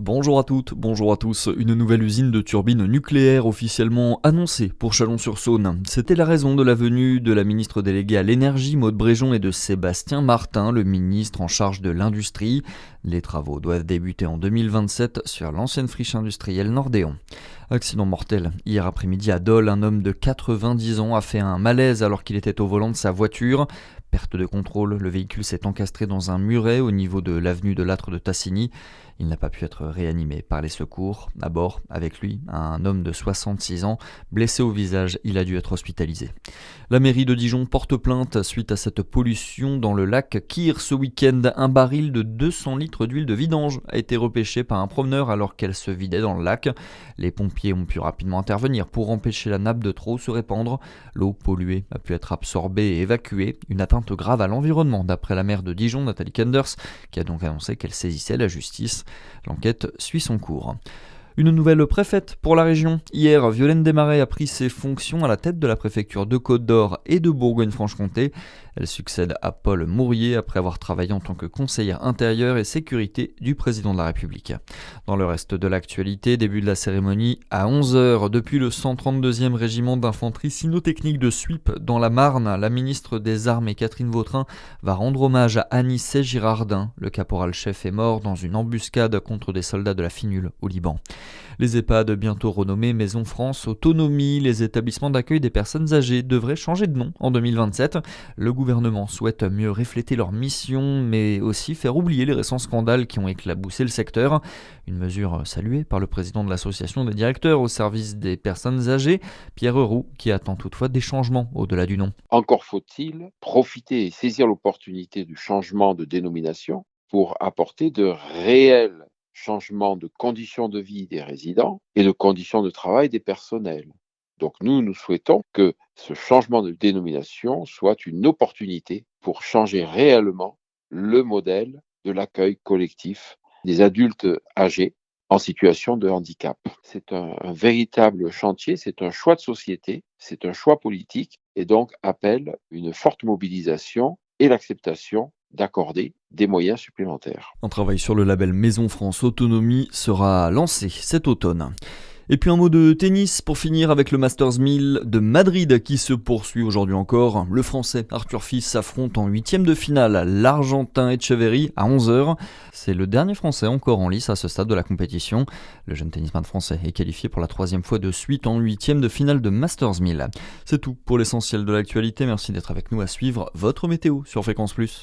Bonjour à toutes, bonjour à tous. Une nouvelle usine de turbines nucléaires officiellement annoncée pour Chalon-sur-Saône. C'était la raison de la venue de la ministre déléguée à l'énergie Maud Bréjon et de Sébastien Martin, le ministre en charge de l'industrie. Les travaux doivent débuter en 2027 sur l'ancienne friche industrielle Nordéon. Accident mortel. Hier après-midi à Dole, un homme de 90 ans a fait un malaise alors qu'il était au volant de sa voiture. Perte de contrôle, le véhicule s'est encastré dans un muret au niveau de l'avenue de Lattre de Tassigny. Il n'a pas pu être réanimé par les secours. À bord, avec lui, un homme de 66 ans, blessé au visage, il a dû être hospitalisé. La mairie de Dijon porte plainte suite à cette pollution dans le lac Kyr ce week-end. Un baril de 200 litres d'huile de vidange a été repêché par un promeneur alors qu'elle se vidait dans le lac. Les pompiers ont pu rapidement intervenir pour empêcher la nappe de trop se répandre. L'eau polluée a pu être absorbée et évacuée. Une atteinte grave à l'environnement d'après la maire de Dijon, Nathalie Kenders, qui a donc annoncé qu'elle saisissait la justice. L'enquête suit son cours. Une nouvelle préfète pour la région. Hier, Violaine Desmarais a pris ses fonctions à la tête de la préfecture de Côte-d'Or et de Bourgogne-Franche-Comté. Elle succède à Paul Mourier après avoir travaillé en tant que conseillère intérieure et sécurité du président de la République. Dans le reste de l'actualité, début de la cérémonie à 11h. Depuis le 132e régiment d'infanterie cynotechnique de Suippes dans la Marne, la ministre des Armées Catherine Vautrin va rendre hommage à Anicet Girardin. Le caporal-chef est mort dans une embuscade contre des soldats de la Finule au Liban. Les EHPAD, bientôt renommés Maison France Autonomie, les établissements d'accueil des personnes âgées devraient changer de nom en 2027. Le gouvernement souhaite mieux refléter leur mission, mais aussi faire oublier les récents scandales qui ont éclaboussé le secteur. Une mesure saluée par le président de l'association des directeurs au service des personnes âgées, Pierre Roux, qui attend toutefois des changements au-delà du nom. Encore faut-il profiter et saisir l'opportunité du changement de dénomination pour apporter de réels changements de conditions de vie des résidents et de conditions de travail des personnels. Donc nous souhaitons que ce changement de dénomination soit une opportunité pour changer réellement le modèle de l'accueil collectif des adultes âgés en situation de handicap. C'est un véritable chantier, c'est un choix de société, c'est un choix politique et donc appelle une forte mobilisation et l'acceptation d'accorder des moyens supplémentaires. Un travail sur le label Maison France Autonomie sera lancé cet automne. Et puis un mot de tennis pour finir avec le Masters 1000 de Madrid qui se poursuit aujourd'hui encore. Le Français Arthur Fils s'affronte en huitième de finale l'Argentin Etcheverry à 11h. C'est le dernier Français encore en lice à ce stade de la compétition. Le jeune tennisman français est qualifié pour la troisième fois de suite en huitième de finale de Masters 1000. C'est tout pour l'essentiel de l'actualité. Merci d'être avec nous à suivre votre météo sur Fréquence Plus.